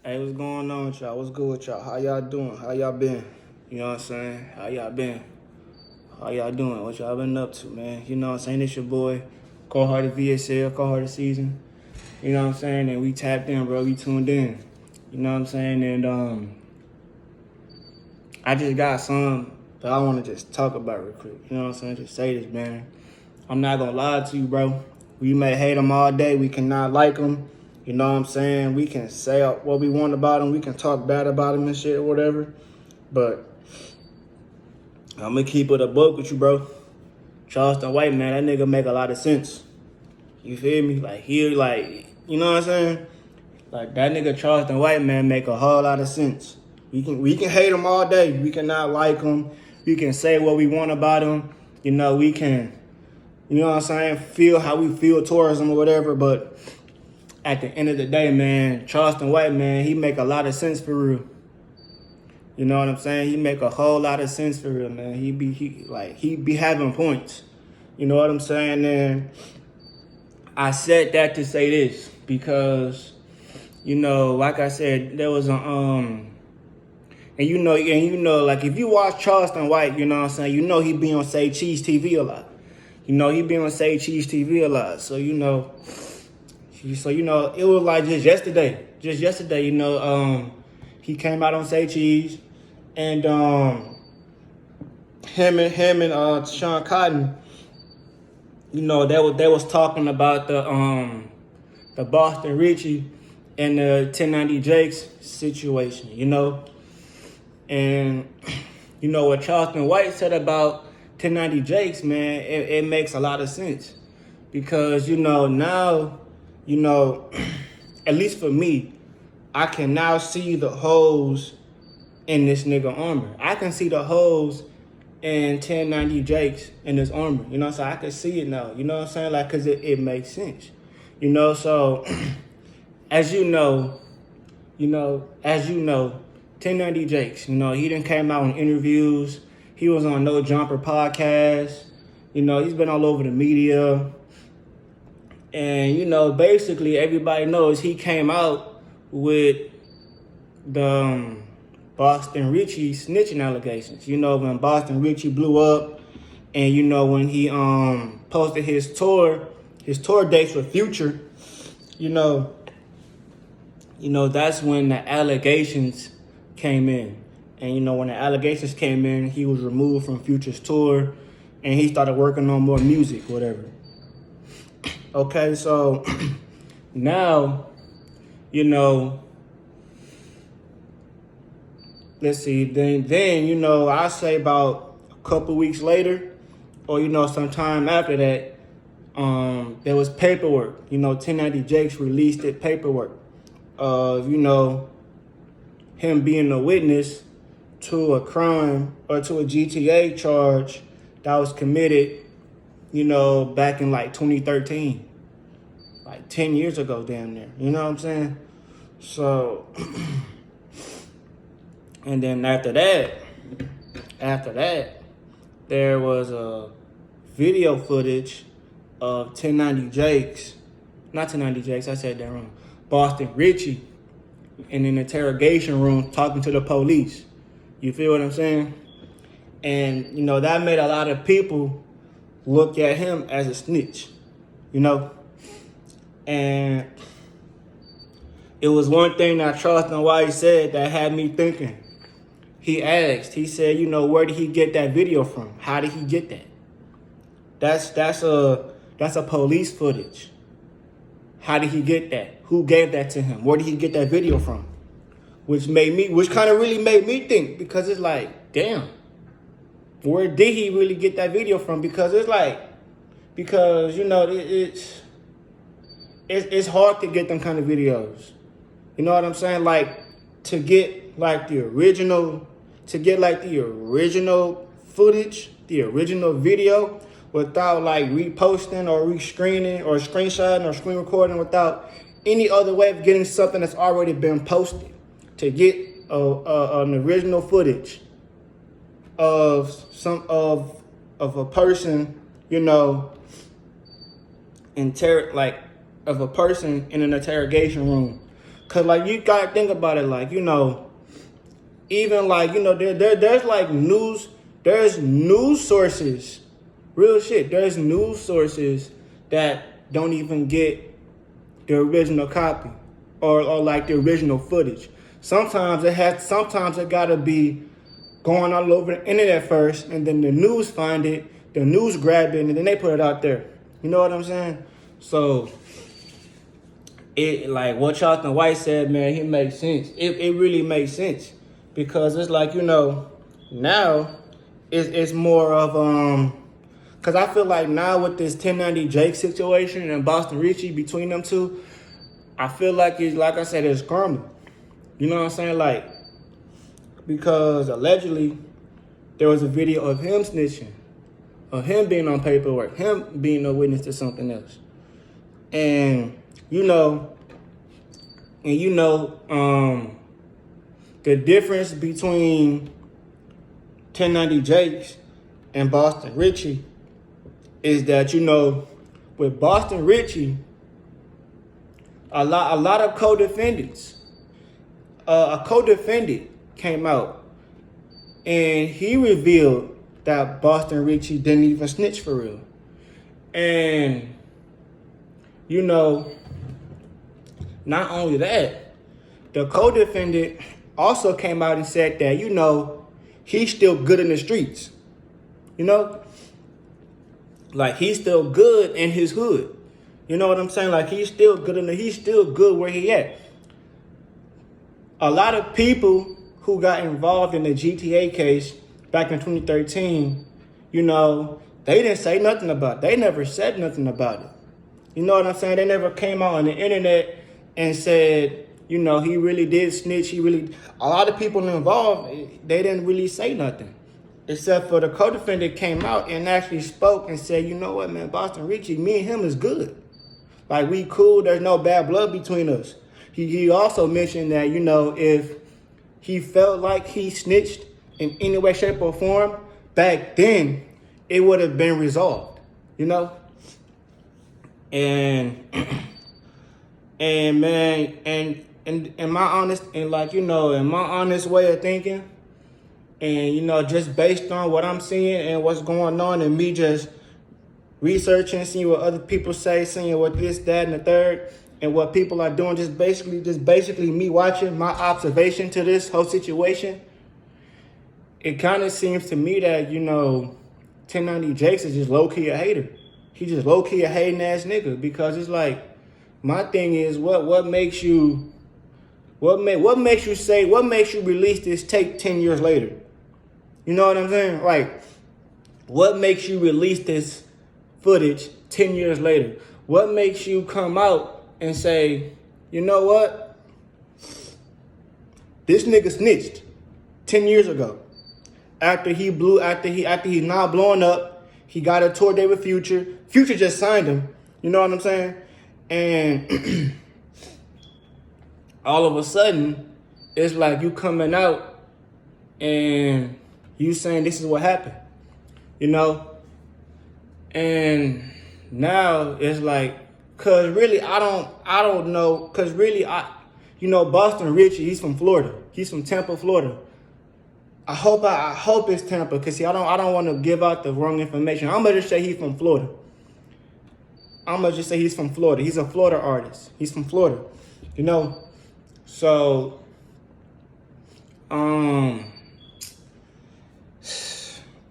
Hey, what's going on with y'all? What's good with y'all? How y'all doing? How y'all been? You know what I'm saying? How y'all been? How y'all doing? What y'all been up to, man? You know what I'm saying? It's your boy, ColdHeartedSZN, ColdHeartedSZN. You know what I'm saying? And we tapped in, bro. We tuned in. You know what I'm saying? And I just got some that I want to just talk about real quick. You know what I'm saying? Just say this, man. I'm not going to lie to you, bro. We may hate them all day. We cannot like them. You know what I'm saying? We can say what we want about them. We can talk bad about them and shit or whatever. But I'm going to keep it a book with you, bro. Charleston White, man, that nigga make a lot of sense. You feel me? You know what I'm saying? Like, that nigga Charleston White, man, make a whole lot of sense. We can hate him all day. We cannot like him. We can say what we want about him. You know, we can, you know what I'm saying, feel how we feel towards him or whatever. But at the end of the day, man, Charleston White, man, he make a lot of sense for real. You know what I'm saying? He make a whole lot of sense for real, man. He be having points. You know what I'm saying? And I said that to say this because, you know, like I said, there was a and you know, like if you watch Charleston White, you know what I'm saying, you know he be on Say Cheese TV a lot. You know, he be on Say Cheese TV a lot. So you know, it was like just yesterday, you know, he came out on Say Cheese, and him and Sean Cotton, you know, they was talking about the Boston Richie and the 1090 Jakes situation, you know. And you know what Charleston White said about 1090 Jakes, man, it makes a lot of sense. Because, you know, now, you know, at least for me, I can now see the holes in this nigga armor. I can see the holes in 1090 Jakes in his armor. You know, so I can see it now. You know what I'm saying? Like, because it makes sense. You know, so as you know, 1090 Jakes, you know, he done came out in interviews. He was on No Jumper podcast. You know, he's been all over the media. And, you know, basically everybody knows he came out with the Boston Richie snitching allegations. You know, when Boston Richie blew up and, you know, when he posted his tour dates for Future, you know, that's when the allegations came in. And, you know, when the allegations came in, he was removed from Future's tour and he started working on more music, whatever. Okay, so now, you know, let's see, then, you know, I say about a couple weeks later, or, you know, sometime after that, there was paperwork. You know, 1090 Jakes released it, paperwork of, you know, him being a witness to a crime or to a GTA charge that was committed, you know, back in like 2013, like 10 years ago, damn near. You know what I'm saying? So, and then after that, there was a video footage of 1090 Jakes, not 1090 Jakes, I said that wrong, Boston Richie in an interrogation room talking to the police. You feel what I'm saying? And, you know, that made a lot of people look at him as a snitch, you know? And it was one thing that Charleston White said that had me thinking. He said, you know, where did he get that video from? How did he get that? That's a police footage. How did he get that? Who gave that to him? Where did he get that video from? Which kind of really made me think, because it's like, damn, where did he really get that video from? Because it's like, you know, it's hard to get them kind of videos. You know what I'm saying? Like, to get like the original footage, the original video, without like reposting or rescreening or screenshotting or screen recording, without any other way of getting something that's already been posted, to get an original footage of a person, you know, of a person in an interrogation room Cause like you gotta think about it, like, you know, even like, you know, there's like there's news sources, real shit. There's news sources that don't even get the original copy or like the original footage. Sometimes it gotta be going all over the internet first, and then the news find it, the news grab it, and then they put it out there. You know what I'm saying? So it, like what Charleston White said, man, he makes sense. It really makes sense, because it's like, you know, now it's more of because I feel like now with this 1090 Jake situation and Boston Richie between them two, I feel like it's, like I said, it's karma. You know what I'm saying? Like, because allegedly there was a video of him snitching, of him being on paperwork, him being a witness to something else. And you know, the difference between 1090 Jakes and Boston Richie is that, you know, with Boston Richie, a lot of co-defendants, a co-defendant came out and he revealed that Boston Richie didn't even snitch for real. And, you know, not only that, the co-defendant also came out and said that, you know, he's still good in the streets. You know? Like, he's still good in his hood. You know what I'm saying? Like, he's still good he's still good where he at. A lot of people who got involved in the GTA case back in 2013, you know, they didn't say nothing about it. They never said nothing about it. You know what I'm saying? They never came out on the internet and said, you know, he really did snitch. A lot of people involved, they didn't really say nothing. Except for the co-defendant came out and actually spoke and said, you know what, man, Boston Richie, me and him is good. Like, we cool, there's no bad blood between us. He also mentioned that, you know, if he felt like he snitched in any way, shape, or form, back then, it would have been resolved, you know? And man, and my honest, and like, you know, in my honest way of thinking, and, you know, just based on what I'm seeing and what's going on, and me just researching, seeing what other people say, seeing what this, that, and the third, and what people are doing, just basically me watching, my observation to this whole situation, it kind of seems to me that, you know, 1090 Jakes is just low-key a hater. He just low-key a hating ass nigga, because it's like, my thing is, what makes you release this tape 10 years later? You know what I'm saying? Like, what makes you release this footage 10 years later? What makes you come out and say, you know what? This nigga snitched 10 years ago. After he's now blowing up, he got a tour date with Future. Future just signed him. You know what I'm saying? And all of a sudden, it's like you coming out and you saying this is what happened, you know? And now it's like, cause really I don't know, cause really you know, Boston Richie, he's from Florida. He's from Tampa, Florida. I hope it's Tampa, cause see, I don't want to give out the wrong information. I'm gonna just say he's from Florida. He's a Florida artist. He's from Florida, you know? So, and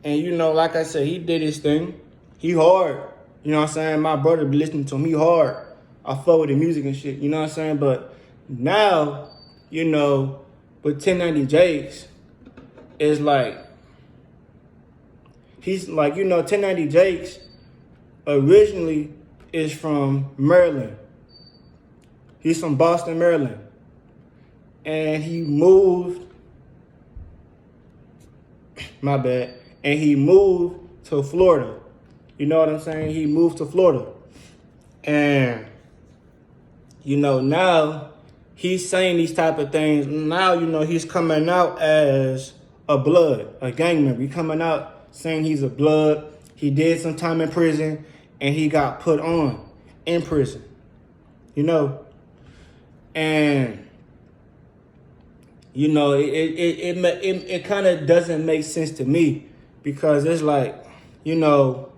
you know, like I said, he did his thing. He hard. You know what I'm saying? My brother be listening to him. He hard. I fuck with the music and shit. You know what I'm saying? But now, you know, with 1090 Jakes, it's like, he's like, you know, 1090 Jakes originally is from Maryland. He's from Boston, Maryland. And he moved, my bad, and he moved to Florida. You know what I'm saying? He moved to Florida. And, you know, now he's saying these type of things. Now, you know, he's coming out as a blood, a gang member. He's coming out saying he's a blood. He did some time in prison, and he got put on in prison. You know? And you know, it kind of doesn't make sense to me, because it's like, you know,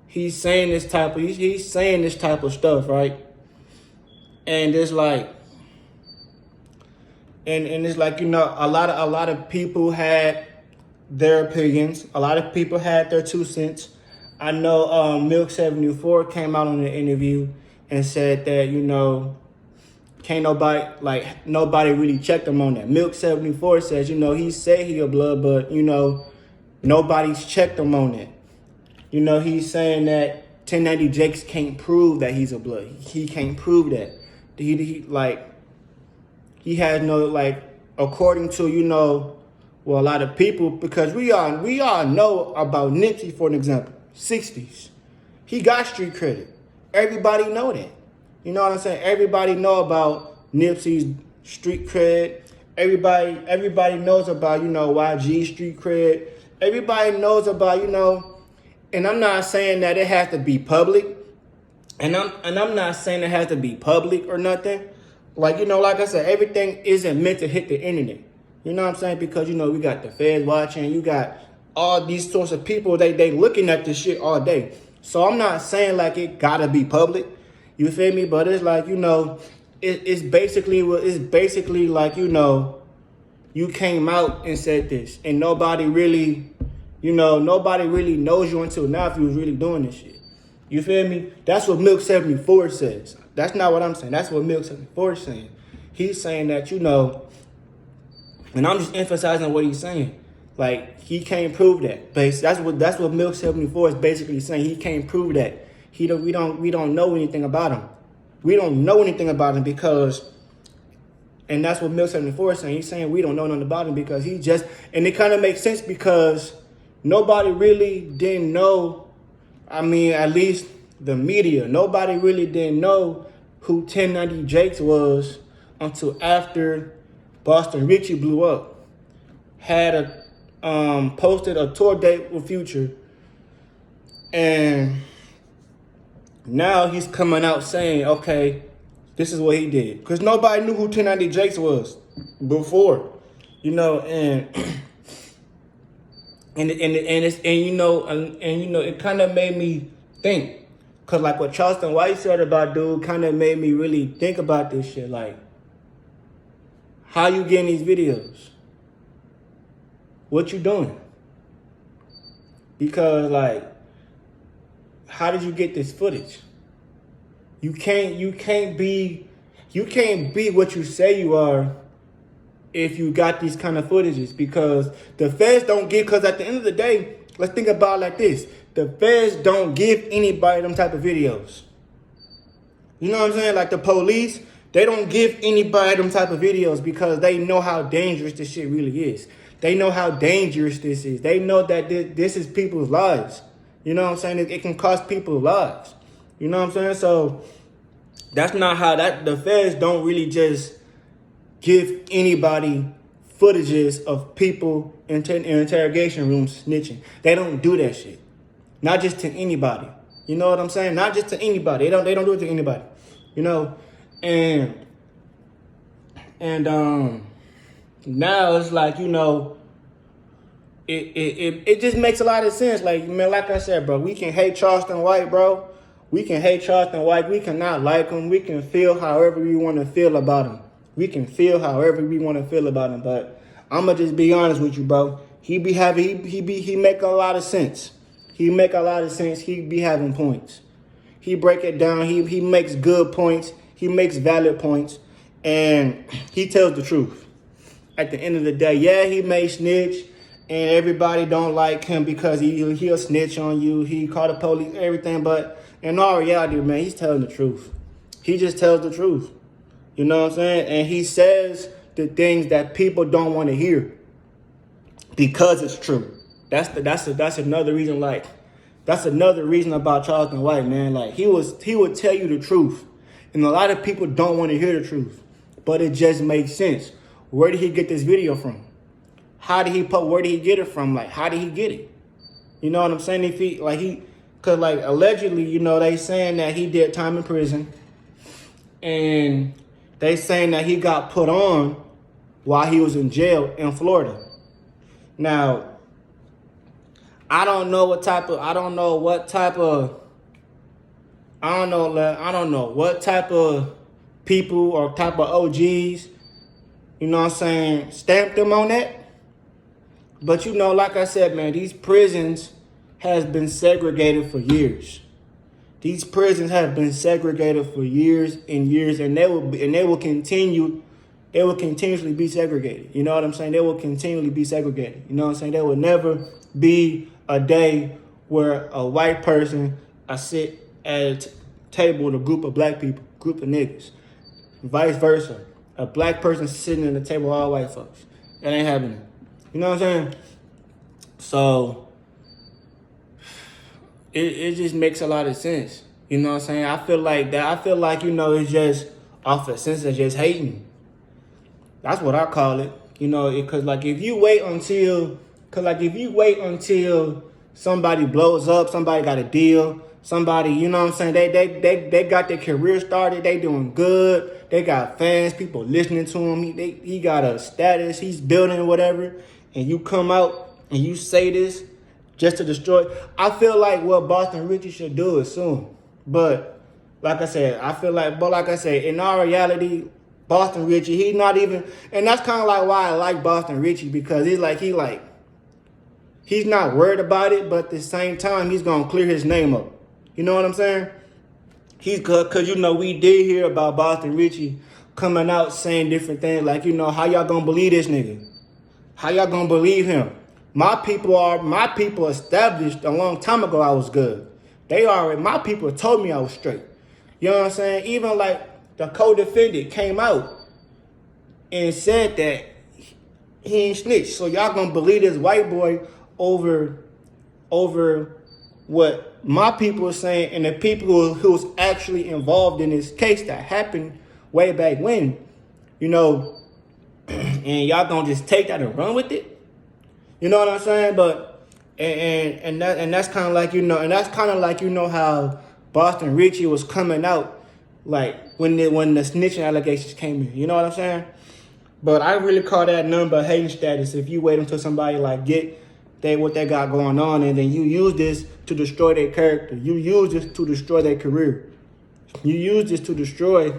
he's saying this type of stuff, right? And it's like, and it's like, you know, a lot of people had their opinions. A lot of people had their 2 cents. I know Milk 74 came out on an interview and said that, you know, can't nobody really checked him on that. Milk 74 says, you know, he said he a blood, but, you know, nobody's checked him on it. You know, he's saying that 1090 Jakes can't prove that he's a blood. He can't prove that. He has no, like, according to, you know, well, a lot of people, because we all know about Nipsey, for an example, 60s. He got street credit. Everybody know that. You know what I'm saying? Everybody know about Nipsey's street cred. Everybody knows about, you know, YG street cred. Everybody knows about, you know, and I'm not saying that it has to be public. And I'm not saying it has to be public or nothing. Like, you know, like I said, everything isn't meant to hit the internet. You know what I'm saying? Because, you know, we got the feds watching. You got all these sorts of people. They looking at this shit all day. So I'm not saying like it gotta be public. You feel me? But it's like, you know, it's basically like, you know, you came out and said this, and nobody really knows you until now if you was really doing this shit. You feel me? That's what Milk 74 says. That's not what I'm saying. That's what Milk 74 is saying. He's saying that, you know, and I'm just emphasizing what he's saying. Like, he can't prove that. That's what Milk 74 is basically saying. He can't prove that. We don't know anything about him. We don't know anything about him because, and that's what Milk 74 is saying. He's saying we don't know nothing about him because and it kind of makes sense because nobody really didn't know. I mean, at least the media, nobody really didn't know who 1090 Jakes was until after Boston Richie blew up. Had posted a tour date with Future, and now he's coming out saying, okay, this is what he did. Because nobody knew who 1090 Jakes was before, you know, and it kind of made me think. Because like what Charleston White said about dude kind of made me really think about this shit. Like, how you getting these videos? What you doing? Because, like, how did you get this footage? You can't be what you say you are if you got these kind of footages, because the feds don't give, because at the end of the day, let's think about it like this. The feds don't give anybody them type of videos. You know what I'm saying? Like the police, they don't give anybody them type of videos because they know how dangerous this shit really is. They know how dangerous this is. They know that this is people's lives. You know what I'm saying? It can cost people's lives. You know what I'm saying? So that's not how the feds don't really just give anybody footages of people in interrogation rooms snitching. They don't do that shit. Not just to anybody. You know what I'm saying? Not just to anybody. They don't do it to anybody. You know? And now it's like, you know, it just makes a lot of sense. Like, man, like I said, bro, we can hate Charleston White, bro. We can hate Charleston White. We cannot like him. We can feel however we want to feel about him. We can feel however we want to feel about him. But I'm going to just be honest with you, bro. He make a lot of sense. He make a lot of sense. He be having points. He break it down. He makes good points. He makes valid points. And he tells the truth. At the end of the day, yeah, he may snitch. And everybody don't like him because he'll snitch on you. He call the police, everything. But in all reality, man, he's telling the truth. He just tells the truth. You know what I'm saying? And he says the things that people don't want to hear because it's true. That's another reason. Like, that's another reason about Charleston White, man. Like, he would tell you the truth, and a lot of people don't want to hear the truth, but it just makes sense. Where did he get this video from? Where did he get it from? Like, how did he get it? You know what I'm saying? Cause like allegedly, you know, they saying that he did time in prison, and they saying that he got put on while he was in jail in Florida. Now, I don't know what type of people or type of OGs, you know what I'm saying, stamped them on that. But you know, like I said, man, these prisons has been segregated for years. These prisons have been segregated for years and years, and they will continuously be segregated. You know what I'm saying? They will continually be segregated. You know what I'm saying? There will never be a day where a white person sit at a table with a group of black people, group of niggas. Vice versa. A black person sitting at the table with all white folks. That ain't happening. You know what I'm saying? So it just makes a lot of sense. You know what I'm saying? I feel like, you know, it's just off a sense of just hating. That's what I call it. You know, because if you wait until somebody blows up, somebody got a deal, somebody, you know what I'm saying, they got their career started, they doing good, they got fans, people listening to him, he got a status, he's building whatever, and you come out and you say this just to destroy. I feel like what Boston Richie should do is soon. But like I said, in our reality, Boston Richie, he's not even, and that's kind of like why I like Boston Richie, because he's not worried about it, but at the same time, he's going to clear his name up. You know what I'm saying? He's good, because, you know, we did hear about Boston Richie coming out saying different things, like, you know, how y'all going to believe this nigga? How y'all going to believe him? My people established a long time ago I was good. My people told me I was straight. You know what I'm saying? Even like the co-defendant came out and said that he ain't snitched. So y'all gonna believe this white boy over what my people are saying, and the people who's actually involved in this case that happened way back when, you know, and y'all gonna just take that and run with it. You know what I'm saying? But and that's kind of like, you know, how Boston Richie was coming out, like when the snitching allegations came in. You know what I'm saying? But I really call that number hating status if you wait until somebody like get what they got going on, and then you use this to destroy their character. You use this to destroy their career. You use this to destroy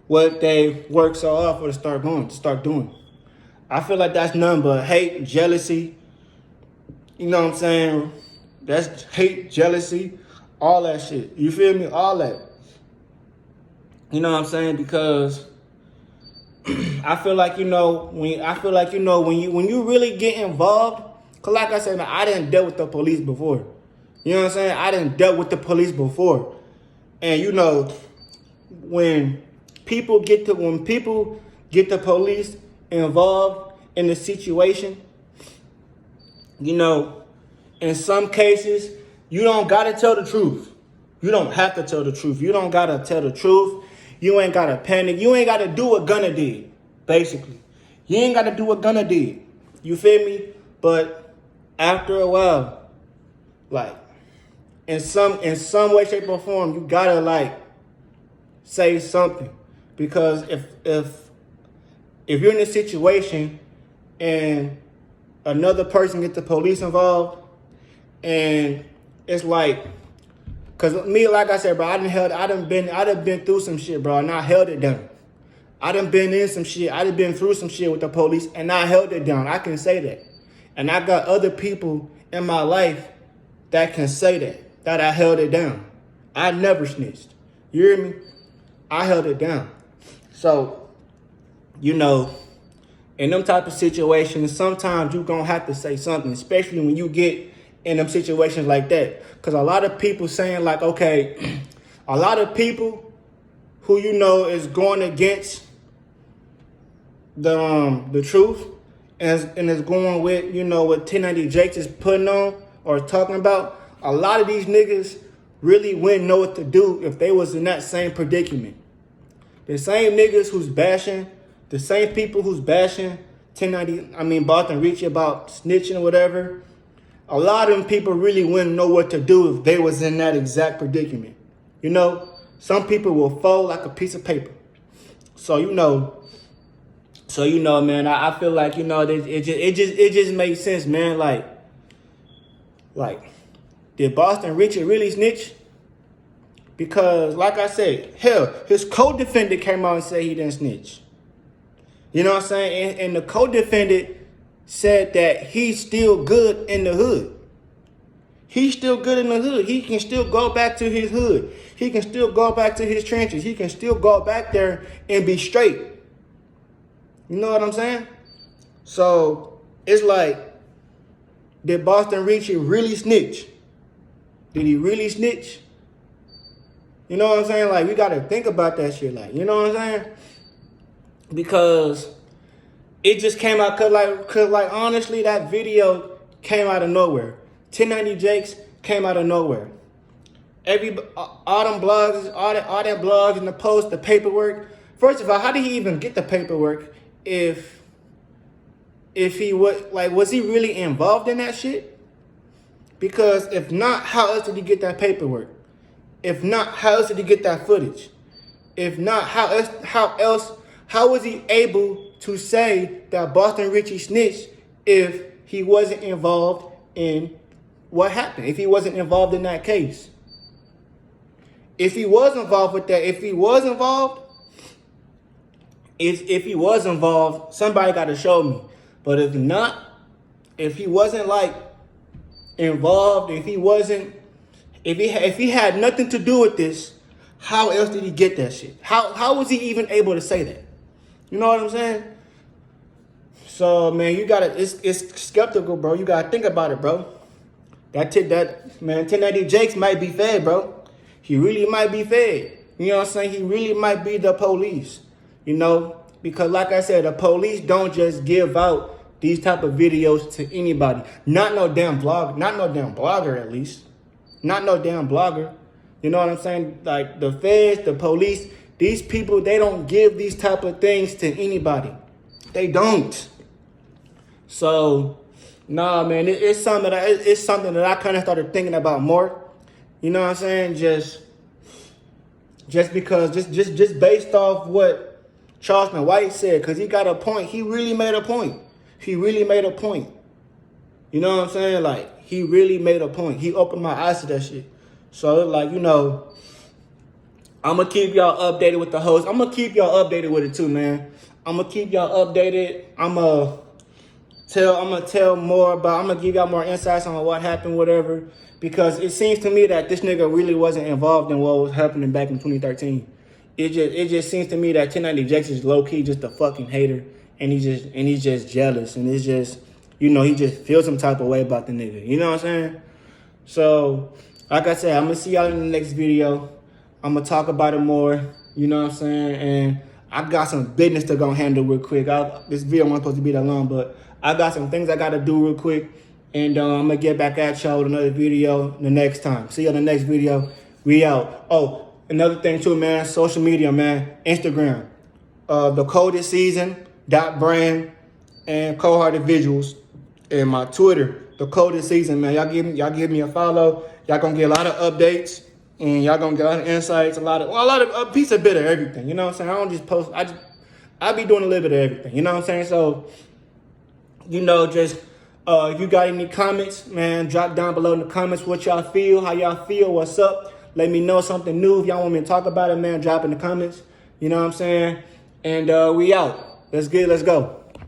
what they worked so hard for to start doing. I feel like that's nothing but hate, jealousy. You know what I'm saying? That's hate, jealousy, all that shit. You feel me? All that. You know what I'm saying? Because I feel like, you know, when you really get involved, cause like I said, man, I didn't deal with the police before. You know what I'm saying? I didn't dealt with the police before. And you know, when people get the police involved in the situation, you know, in some cases, you don't gotta tell the truth. You don't have to tell the truth. You don't gotta tell the truth. You ain't gotta panic. You ain't gotta do what Gunna did, basically. You ain't gotta do what Gunna did. You feel me? But after a while, like, in some way, shape, or form, you gotta like say something. Because if you're in a situation and another person gets the police involved, and it's like, cause me, like I said, bro, I done been through some shit, bro, and I held it down. I done been in some shit. I done been through some shit with the police, and I held it down. I can say that. And I got other people in my life that can say that I held it down. I never snitched. You hear me? I held it down. So, you know, in them type of situations, sometimes you gonna have to say something, especially when you get in them situations like that. Because a lot of people saying like, okay, a lot of people who, you know, is going against the truth and is going with, you know, what 1090 Jakes is putting on or talking about, a lot of these niggas really wouldn't know what to do if they was in that same predicament. The same niggas who's bashing, the same people who's bashing Boston Richie about snitching or whatever, a lot of them people really wouldn't know what to do if they was in that exact predicament. You know, some people will fold like a piece of paper. So, you know, So, you know, man, I feel like, you know, it just makes sense, man. Like, did Boston Richard really snitch? Because, like I said, hell, his co-defendant came out and said he didn't snitch. You know what I'm saying? And the co-defendant said that he's still good in the hood. He's still good in the hood. He can still go back to his hood. He can still go back to his trenches. He can still go back there and be straight. You know what I'm saying? So, it's like, did Boston Richard really snitch? Did he really snitch? You know what I'm saying? Like, we got to think about that shit. Like, you know what I'm saying? Because it just came out, cause like honestly, that video came out of nowhere. 1090 Jakes came out of nowhere. All them blogs, all that blogs and the posts, the paperwork. First of all, how did he even get the paperwork if he was he really involved in that shit? Because if not, how else did he get that paperwork? If not, how else did he get that footage? If not, how was he able to say that Boston Richie snitched if he wasn't involved in what happened? If he wasn't involved in that case? If he was involved with that, if he was involved, somebody got to show me. But if not, if he wasn't like involved, if he had nothing to do with this, how else did he get that shit? How was he even able to say that? You know what I'm saying? So, man, it's skeptical, bro. You gotta think about it, bro. Man, 1090 Jakes might be fed, bro. He really might be fed. You know what I'm saying? He really might be the police. You know? Because like I said, the police don't just give out these type of videos to anybody. Not no damn blogger at least. Not no damn blogger. You know what I'm saying? Like the feds, the police, these people, they don't give these type of things to anybody. They don't. So, nah, man, it's something that I kind of started thinking about more. You know what I'm saying? Just based off what Charleston White said, because he got a point. He really made a point. You know what I'm saying? Like, he really made a point. He opened my eyes to that shit. So, like, you know, I'm going to keep y'all updated with the host. I'm going to keep y'all updated with it too, man. I'm going to keep y'all updated. I'm going to tell more about, I'm going to give y'all more insights on what happened, whatever. Because it seems to me that this nigga really wasn't involved in what was happening back in 2013. It just seems to me that 1090 Jakes is low-key just a fucking hater. And he's just jealous. And it's just, you know, he just feels some type of way about the nigga. You know what I'm saying? So, like I said, I'm going to see y'all in the next video. I'm going to talk about it more. You know what I'm saying? And I got some business to go handle real quick. This video wasn't supposed to be that long, but I got some things I got to do real quick. And I'm going to get back at y'all with another video the next time. See you in the next video. We out. Oh, another thing too, man. Social media, man. Instagram. The ColdHeartedSZN.brand and Cold-Hearted Visuals. And my Twitter, the ColdHeartedSZN, man. Y'all give me a follow. Y'all gonna get a lot of updates. And y'all gonna get a lot of insights. A piece of bit of everything. You know what I'm saying? I don't just post. I be doing a little bit of everything. You know what I'm saying? So, you know, just if you got any comments, man, drop down below in the comments what y'all feel, how y'all feel, what's up. Let me know something new. If y'all want me to talk about it, man, drop in the comments. You know what I'm saying? And we out. Let's go.